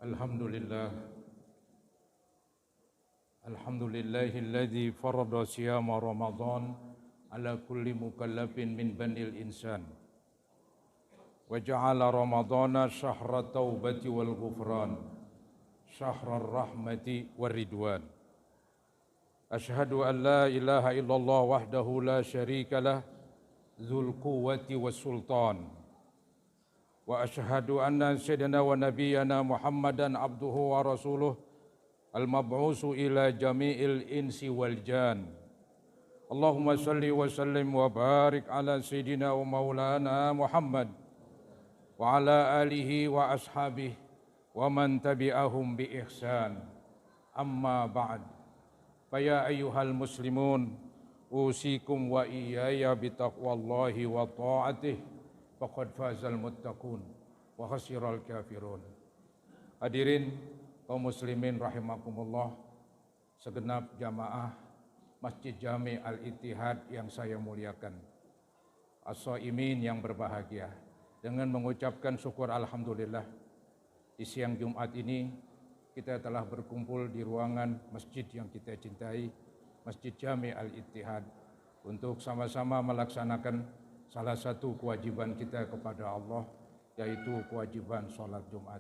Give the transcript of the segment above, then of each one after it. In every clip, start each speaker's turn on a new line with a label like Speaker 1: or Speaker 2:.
Speaker 1: Alhamdulillah. Alhamdulillahilladzi farada siyama Ramadan ala kulli mukallafin min banil insan. Wa ja'ala Ramadana syahra taubati wal ghufran, syahra rahmati war ridwan. Ashhadu an la ilaha illallah wahdahu la syarika lah, dzul quwwati was sultan. Wa ashhadu anna sayyidina wa nabiyyana Muhammadan abduhu wa rasuluh al-mab'usu ila jami'il insi wal jan. Allahumma salli wa sallim wa barik ala sayyidina wa maulana Muhammad wa ala alihi wa ashabihi wa man tabi'ahum bi ihsan. Amma ba'd. Faya ayyuhal muslimun usikum wa iyaya bi taqwallahi wa ta'atihi faqad fazal muttaqun wa khasiral kafirun. Hadirin kaum muslimin rahimakumullah, segenap jamaah Masjid Jami Al-Ittihad yang saya muliakan, as-shaimin yang berbahagia, dengan mengucapkan syukur alhamdulillah, di siang Jumat ini kita telah berkumpul di ruangan masjid yang kita cintai, Masjid Jami Al-Ittihad, untuk sama-sama melaksanakan salah satu kewajiban kita kepada Allah, yaitu kewajiban sholat Jumat.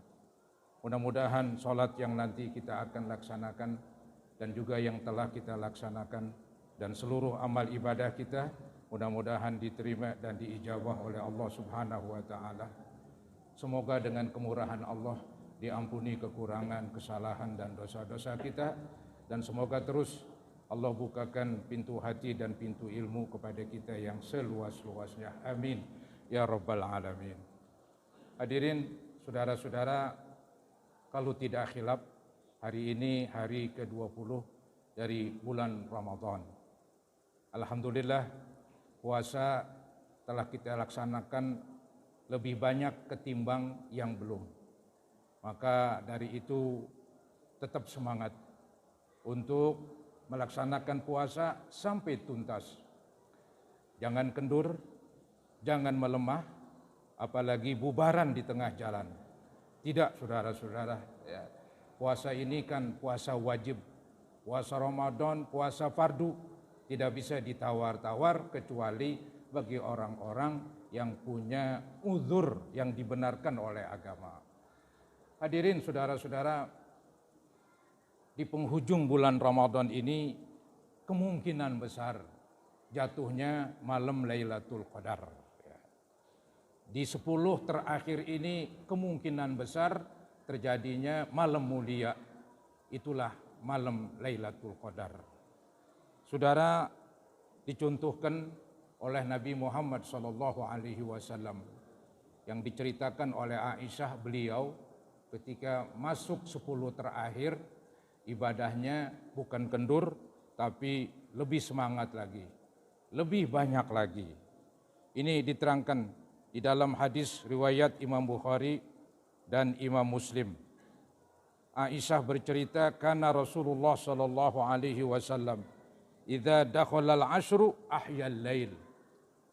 Speaker 1: Mudah-mudahan sholat yang nanti kita akan laksanakan dan juga yang telah kita laksanakan dan seluruh amal ibadah kita mudah-mudahan diterima dan diijabah oleh Allah Subhanahu wa Ta'ala. Semoga dengan kemurahan Allah diampuni kekurangan, kesalahan dan dosa-dosa kita, dan semoga terus Allah bukakan pintu hati dan pintu ilmu kepada kita yang seluas-luasnya. Amin ya rabbal alamin. Hadirin saudara-saudara, kalau tidak khilaf, hari ini hari ke-20 dari bulan Ramadan. Alhamdulillah, puasa telah kita laksanakan lebih banyak ketimbang yang belum. Maka dari itu tetap semangat untuk melaksanakan puasa sampai tuntas. Jangan kendur, jangan melemah, apalagi bubaran di tengah jalan. Tidak, saudara-saudara, ya. Puasa ini kan puasa wajib, puasa Ramadan, puasa fardu, tidak bisa ditawar-tawar kecuali bagi orang-orang yang punya uzur yang dibenarkan oleh agama. Hadirin saudara-saudara, di penghujung bulan Ramadan ini kemungkinan besar jatuhnya malam Lailatul Qadar. Di 10 terakhir ini kemungkinan besar terjadinya malam mulia, itulah malam Lailatul Qadar. Saudara, dicontohkan oleh Nabi Muhammad SAW yang diceritakan oleh Aisyah, beliau ketika masuk 10 terakhir ibadahnya bukan kendur, tapi lebih semangat lagi, lebih banyak lagi. Ini diterangkan di dalam hadis riwayat Imam Bukhari dan Imam Muslim. Aisyah bercerita, karena Rasulullah sallallahu alaihi wasallam idza dakhala al-ashru ahya al-lail.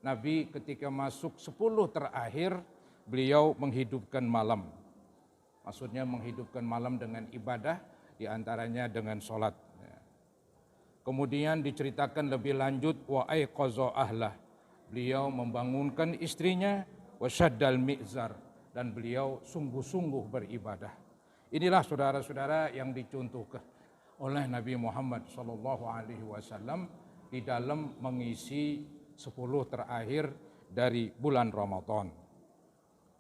Speaker 1: Nabi ketika masuk 10 terakhir, beliau menghidupkan malam. Maksudnya menghidupkan malam dengan ibadah, di antaranya dengan sholat. Kemudian diceritakan lebih lanjut, wa aiqaza ahlah, beliau membangunkan istrinya, wa syaddal mi'zar, dan beliau sungguh-sungguh beribadah. Inilah saudara-saudara yang dicontohkan oleh Nabi Muhammad SAW di dalam mengisi 10 terakhir dari bulan Ramadan.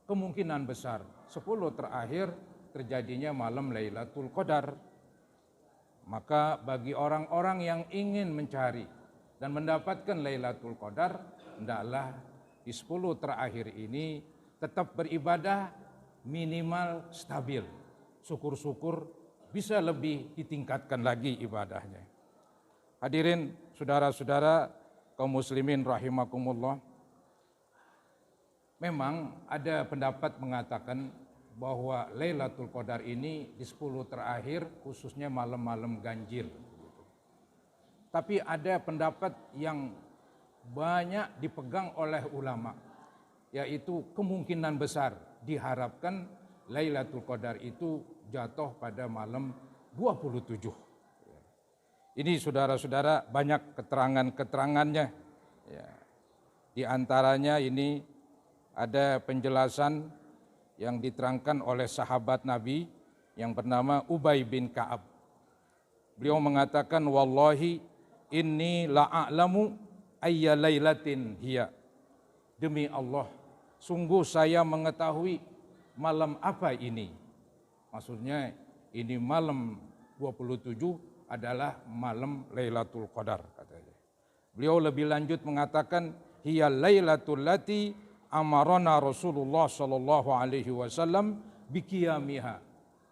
Speaker 1: Kemungkinan besar 10 terakhir terjadinya malam Lailatul Qadar. Maka bagi orang-orang yang ingin mencari dan mendapatkan Lailatul Qadar, hendaklah di 10 terakhir ini tetap beribadah minimal stabil. Syukur-syukur bisa lebih ditingkatkan lagi ibadahnya. Hadirin saudara-saudara kaum muslimin rahimakumullah, memang ada pendapat mengatakan bahwa Lailatul Qadar ini di 10 terakhir khususnya malam-malam ganjil. Tapi ada pendapat yang banyak dipegang oleh ulama, yaitu kemungkinan besar diharapkan Lailatul Qadar itu jatuh pada malam 27. Ini saudara-saudara banyak keterangan-keterangannya. Ya. Di antaranya ini ada penjelasan yang diterangkan oleh sahabat Nabi yang bernama Ubay bin Ka'ab. Beliau mengatakan, wallahi inni la'a'lamu ayya lailatin hiya. Demi Allah, sungguh saya mengetahui malam apa ini. Maksudnya ini malam 27 adalah malam Lailatul Qadar, katanya. Beliau lebih lanjut mengatakan, hiya lailatul lati amarona Rasulullah sallallahu alaihi wasallam biqiyamiha.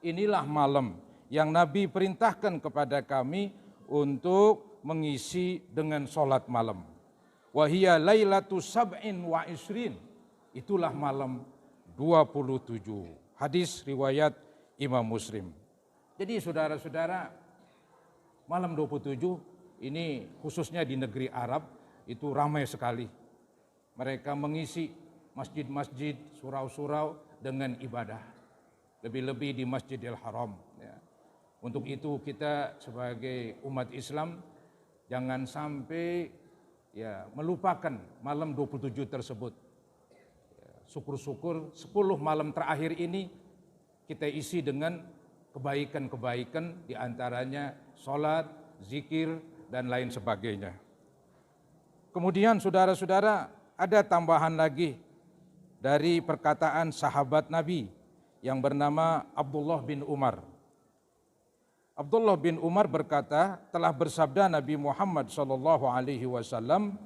Speaker 1: Inilah malam yang Nabi perintahkan kepada kami untuk mengisi dengan salat malam. Wa hiya lailatu sab'in wa isrin. Itulah malam 27. Hadis riwayat Imam Muslim. Jadi saudara-saudara, malam 27 ini khususnya di negeri Arab itu ramai sekali. Mereka mengisi masjid-masjid, surau-surau dengan ibadah. Lebih-lebih di Masjidil Haram. Ya. Untuk itu kita sebagai umat Islam jangan sampai melupakan malam 27 tersebut. Syukur-syukur 10 malam terakhir ini kita isi dengan kebaikan-kebaikan, diantaranya sholat, zikir, dan lain sebagainya. Kemudian saudara-saudara, ada tambahan lagi dari perkataan sahabat Nabi yang bernama Abdullah bin Umar. Abdullah bin Umar berkata, telah bersabda Nabi Muhammad SAW,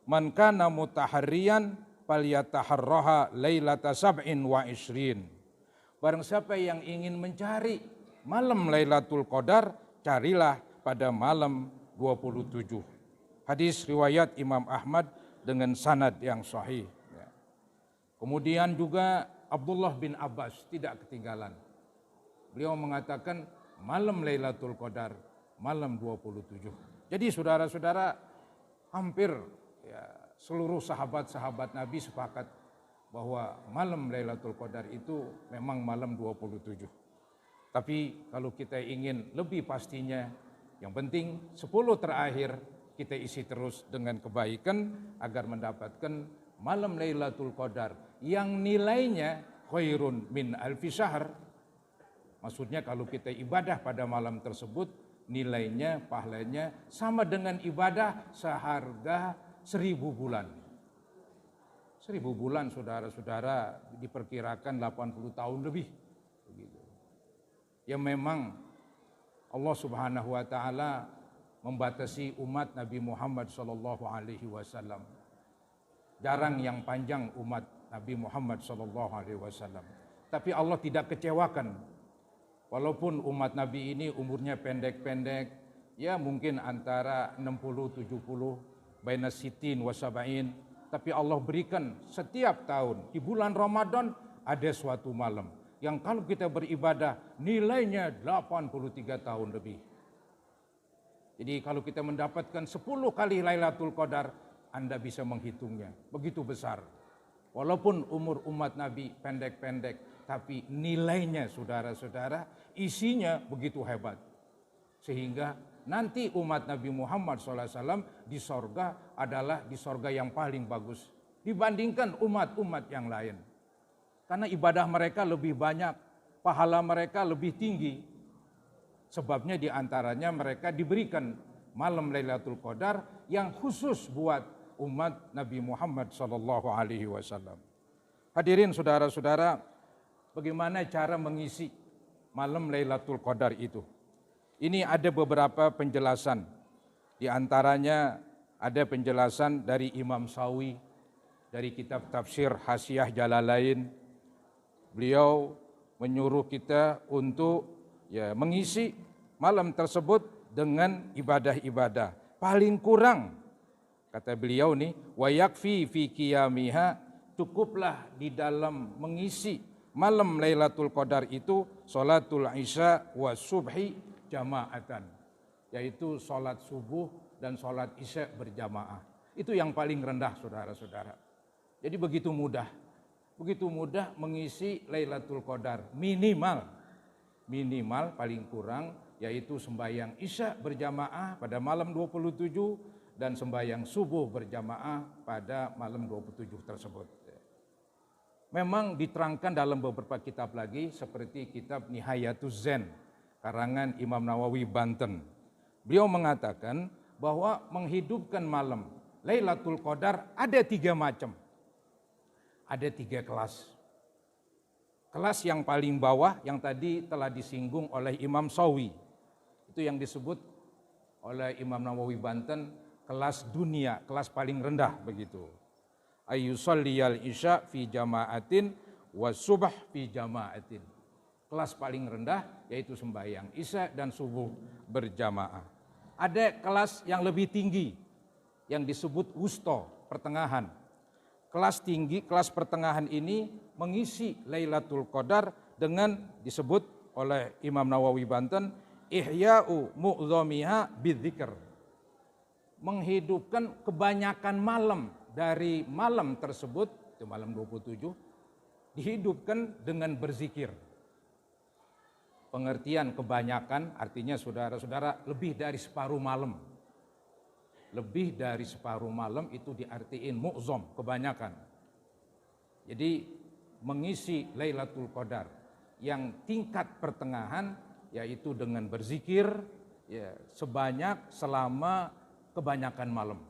Speaker 1: man kana mutaharriyan falyataharraha lailata sab'in wa isrin. Barang siapa yang ingin mencari malam Lailatul Qadar, carilah pada malam 27. Hadis riwayat Imam Ahmad dengan sanad yang sahih. Kemudian juga Abdullah bin Abbas tidak ketinggalan. Beliau mengatakan malam Lailatul Qadar, malam 27. Jadi saudara-saudara, hampir seluruh sahabat-sahabat Nabi sepakat bahwa malam Lailatul Qadar itu memang malam 27. Tapi kalau kita ingin lebih pastinya, yang penting 10 terakhir kita isi terus dengan kebaikan agar mendapatkan malam Lailatul Qadar yang nilainya khairun min alfi syahr. Maksudnya kalau kita ibadah pada malam tersebut, nilainya, pahalanya sama dengan ibadah seharga 1000 bulan. 1000 bulan saudara-saudara diperkirakan 80 tahun lebih. Begitu. Ya memang Allah Subhanahu wa taala membatasi umat Nabi Muhammad sallallahu alaihi wasallam. Jarang yang panjang umat Nabi Muhammad sallallahu alaihi wasallam. Tapi Allah tidak kecewakan. Walaupun umat Nabi ini umurnya pendek-pendek, ya mungkin antara 60-70, baina sitin wa sab'in, tapi Allah berikan setiap tahun di bulan Ramadan ada suatu malam yang kalau kita beribadah nilainya 83 tahun lebih. Jadi kalau kita mendapatkan 10 kali Lailatul Qadar, Anda bisa menghitungnya, begitu besar. Walaupun umur umat Nabi pendek-pendek, tapi nilainya saudara-saudara, isinya begitu hebat. Sehingga nanti umat Nabi Muhammad SAW di sorga adalah di sorga yang paling bagus dibandingkan umat-umat yang lain. Karena ibadah mereka lebih banyak, pahala mereka lebih tinggi. Sebabnya diantaranya mereka diberikan malam Lailatul Qadar yang khusus buat umat Nabi Muhammad SAW. Hadirin saudara-saudara, bagaimana cara mengisi malam Lailatul Qadar itu? Ini ada beberapa penjelasan. Di antaranya ada penjelasan dari Imam Sawi, dari kitab tafsir Hasyiah Jalalain. Beliau menyuruh kita untuk mengisi malam tersebut dengan ibadah-ibadah. Paling kurang, kata beliau nih, wa yakfi fi qiyamiha, cukuplah di dalam mengisi malam Lailatul Qadar itu salatul isya wa subhi jamaatan, yaitu salat subuh dan salat isya berjamaah. Itu yang paling rendah saudara-saudara. Jadi begitu mudah. begitu mudah mengisi Lailatul Qadar. Minimal paling kurang yaitu sembahyang Isya berjamaah pada malam 27 dan sembahyang subuh berjamaah pada malam 27 tersebut. Memang diterangkan dalam beberapa kitab lagi seperti kitab Nihayatuz Zen karangan Imam Nawawi Banten. Beliau mengatakan bahwa menghidupkan malam Lailatul Qadar ada 3 macam. Ada 3 kelas. Kelas yang paling bawah yang tadi telah disinggung oleh Imam Sawi. Itu yang disebut oleh Imam Nawawi Banten kelas dunia, kelas paling rendah begitu. Ayyusalliyal isya fi jama'atin wa subh fi jama'atin. Kelas paling rendah yaitu sembahyang Isya dan subuh berjamaah. Ada kelas yang lebih tinggi yang disebut wusta, pertengahan. Kelas tinggi, kelas pertengahan ini mengisi Lailatul Qadar dengan disebut oleh Imam Nawawi Banten ihya'u mu'dhamiha bidzikr. Menghidupkan kebanyakan malam dari malam tersebut, itu malam 27, dihidupkan dengan berzikir. Pengertian kebanyakan artinya saudara-saudara lebih dari separuh malam. Lebih dari separuh malam itu diartiin mu'zam, kebanyakan. Jadi mengisi Lailatul Qadar yang tingkat pertengahan yaitu dengan berzikir ya, sebanyak selama kebanyakan malam.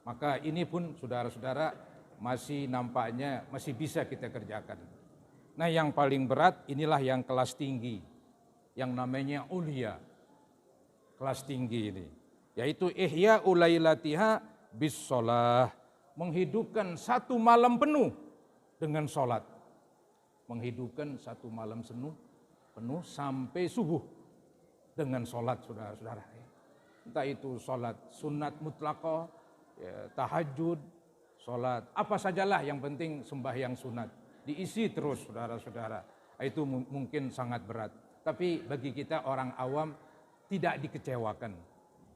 Speaker 1: Maka ini pun saudara-saudara masih nampaknya masih bisa kita kerjakan. Nah yang paling berat inilah yang kelas tinggi, yang namanya ulia, kelas tinggi ini. Yaitu ihya ulailatiha bis sholah, menghidupkan satu malam penuh dengan sholat. Menghidupkan satu malam penuh sampai subuh dengan sholat saudara-saudara. Entah itu sholat sunat mutlaqah, ya, tahajud, sholat apa sajalah yang penting sembahyang sunat. Diisi terus saudara-saudara. Itu mungkin sangat berat. Tapi bagi kita orang awam tidak dikecewakan.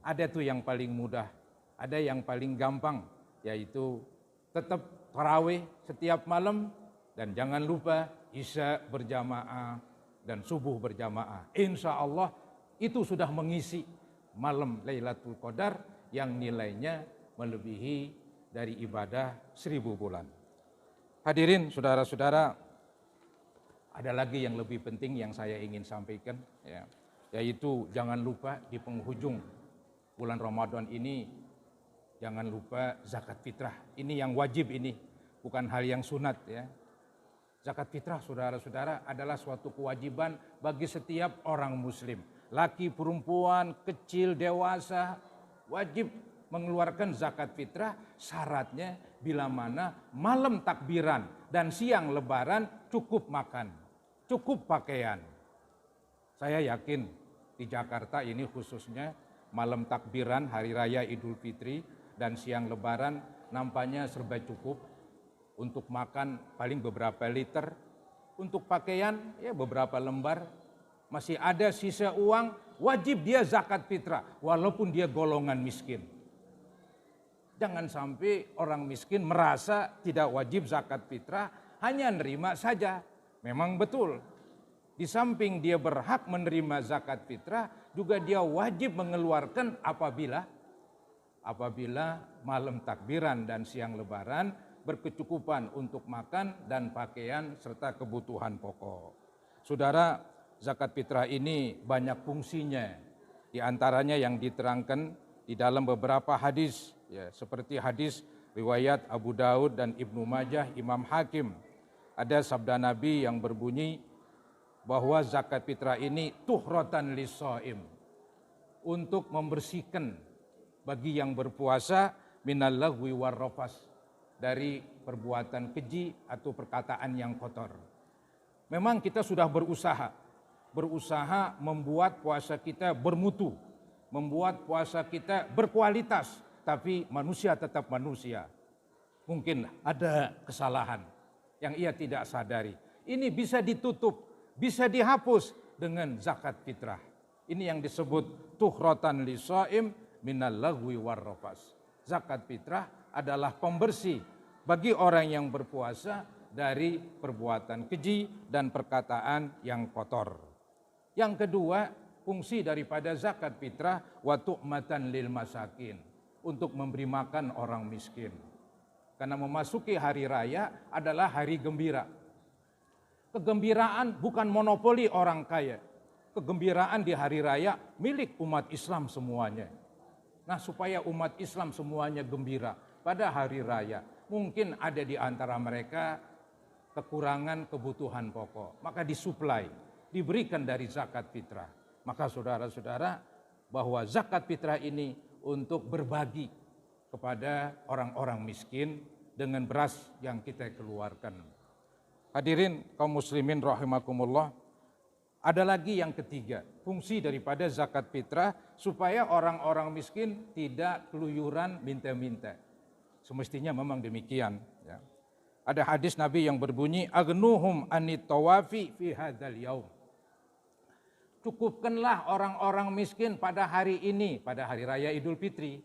Speaker 1: Ada tuh yang paling mudah, ada yang paling gampang, yaitu tetap tarawih setiap malam dan jangan lupa Isya berjamaah dan subuh berjamaah. Insya Allah itu sudah mengisi malam Lailatul Qadar yang nilainya melebihi dari ibadah 1000 bulan. Hadirin saudara-saudara, ada lagi yang lebih penting yang saya ingin sampaikan, ya, yaitu jangan lupa di penghujung bulan Ramadan ini jangan lupa zakat fitrah. Ini yang wajib ini, bukan hal yang sunat ya. Zakat fitrah saudara-saudara adalah suatu kewajiban bagi setiap orang muslim. Laki, perempuan, kecil, dewasa wajib mengeluarkan zakat fitrah. Syaratnya bila mana malam takbiran dan siang lebaran cukup makan, cukup pakaian. Saya yakin di Jakarta ini khususnya malam takbiran hari raya Idul Fitri dan siang lebaran nampaknya serba cukup. Untuk makan paling beberapa liter, untuk pakaian ya beberapa lembar. Masih ada sisa uang, wajib dia zakat fitrah walaupun dia golongan miskin. Jangan sampai orang miskin merasa tidak wajib zakat fitrah, hanya nerima saja. Memang betul, di samping dia berhak menerima zakat fitrah, juga dia wajib mengeluarkan apabila malam takbiran dan siang lebaran berkecukupan untuk makan dan pakaian serta kebutuhan pokok. Saudara, zakat fitrah ini banyak fungsinya. Di antaranya yang diterangkan di dalam beberapa hadis, ya, seperti hadis riwayat Abu Daud dan Ibnu Majah, Imam Hakim. Ada sabda Nabi yang berbunyi bahwa zakat fitrah ini tuhratan lis-shaim, untuk membersihkan bagi yang berpuasa minal lagwi war rafas, dari perbuatan keji atau perkataan yang kotor. Memang kita sudah berusaha membuat puasa kita bermutu, membuat puasa kita berkualitas, tapi manusia tetap manusia. Mungkin ada kesalahan yang ia tidak sadari. Ini bisa ditutup, bisa dihapus dengan zakat fitrah. Ini yang disebut tuhratan lis-shaim minal lagwi war rafas. Zakat fitrah adalah pembersih bagi orang yang berpuasa dari perbuatan keji dan perkataan yang kotor. Yang kedua, fungsi daripada zakat fitrah wa tu'matan lil masakin, untuk memberi makan orang miskin. Karena memasuki hari raya adalah hari gembira. Kegembiraan bukan monopoli orang kaya. Kegembiraan di hari raya milik umat Islam semuanya. Nah, supaya umat Islam semuanya gembira pada hari raya, mungkin ada di antara mereka kekurangan kebutuhan pokok, maka disuplai, diberikan dari zakat fitrah. Maka saudara-saudara, bahwa zakat fitrah ini untuk berbagi kepada orang-orang miskin dengan beras yang kita keluarkan. Hadirin kaum muslimin rahimakumullah, ada lagi yang ketiga, fungsi daripada zakat fitrah supaya orang-orang miskin tidak keluyuran minta-minta. Semestinya memang demikian. Ya. Ada hadis Nabi yang berbunyi, agnuhum anit tawafi fi hadzal yaum. Cukupkanlah orang-orang miskin pada hari ini, pada hari raya Idul Fitri.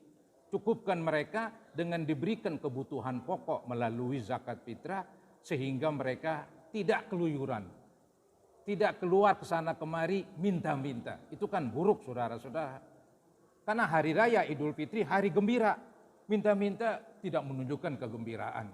Speaker 1: Cukupkan mereka dengan diberikan kebutuhan pokok melalui zakat fitrah, sehingga mereka tidak keluyuran, tidak keluar ke sana kemari minta-minta. Itu kan buruk, saudara-saudara. Karena hari raya Idul Fitri hari gembira, minta-minta tidak menunjukkan kegembiraan.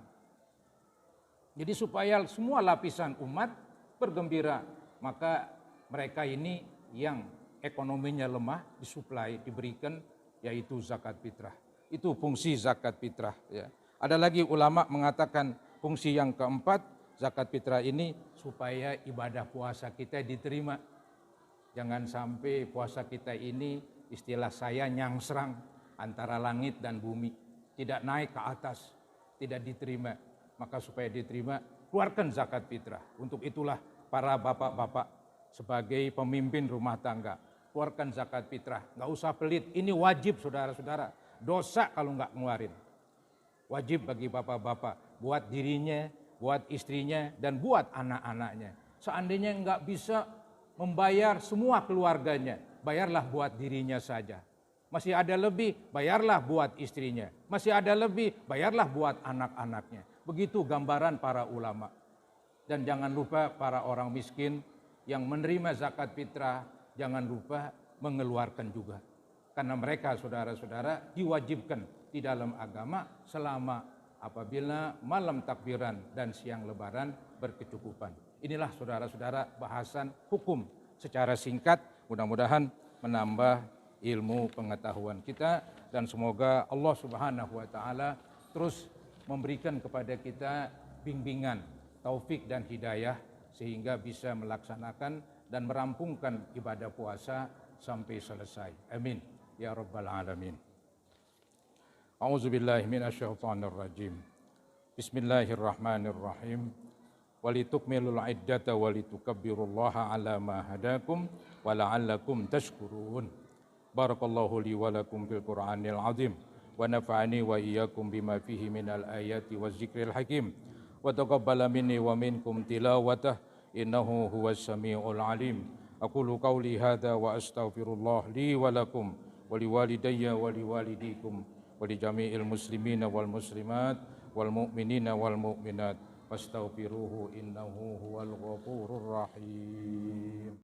Speaker 1: Jadi supaya semua lapisan umat bergembira, maka mereka ini yang ekonominya lemah disuplai, diberikan, yaitu zakat fitrah. Itu fungsi zakat fitrah. Ya. Ada lagi ulama mengatakan fungsi yang keempat, zakat fitrah ini supaya ibadah puasa kita diterima. Jangan sampai puasa kita ini, istilah saya, nyangsrang antara langit dan bumi, tidak naik ke atas, tidak diterima. Maka supaya diterima, keluarkan zakat fitrah. Untuk itulah para bapak-bapak sebagai pemimpin rumah tangga, keluarkan zakat fitrah. Nggak usah pelit, ini wajib saudara-saudara. Dosa kalau nggak ngeluarin. Wajib bagi bapak-bapak, buat dirinya, buat istrinya, dan buat anak-anaknya. Seandainya nggak bisa membayar semua keluarganya, bayarlah buat dirinya saja. Masih ada lebih, bayarlah buat istrinya. Masih ada lebih, bayarlah buat anak-anaknya. Begitu gambaran para ulama. Dan jangan lupa para orang miskin yang menerima zakat fitrah, jangan lupa mengeluarkan juga. Karena mereka saudara-saudara diwajibkan di dalam agama selama apabila malam takbiran dan siang lebaran berkecukupan. Inilah saudara-saudara bahasan hukum secara singkat, mudah-mudahan menambah ilmu pengetahuan kita, dan semoga Allah Subhanahu wa taala terus memberikan kepada kita bimbingan, taufik dan hidayah sehingga bisa melaksanakan dan merampungkan ibadah puasa sampai selesai. Amin ya rabbal alamin. A'udzubillahi minasyaitonir rajim. Bismillahirrahmanirrahim. Walitukmilul iddata walitukabbirullaha ala ma hadakum wa la'allakum tashkurun. Barakallahu li wa lakum fil Qur'anil azim wa nafa'ani wa iyyakum bima fihi minal ayati waz zikril hakim wa taqabbala minni wa minkum tilawatah innahu huwas samiul alim. Aqulu qawli hadza wa astaghfirullah li wa lakum wa liwalidayya wa liwalidikum wa li jami'il muslimina wal muslimat wal mu'minina wal mu'minat wastaghfiruhu innahu huwal ghafurur rahim.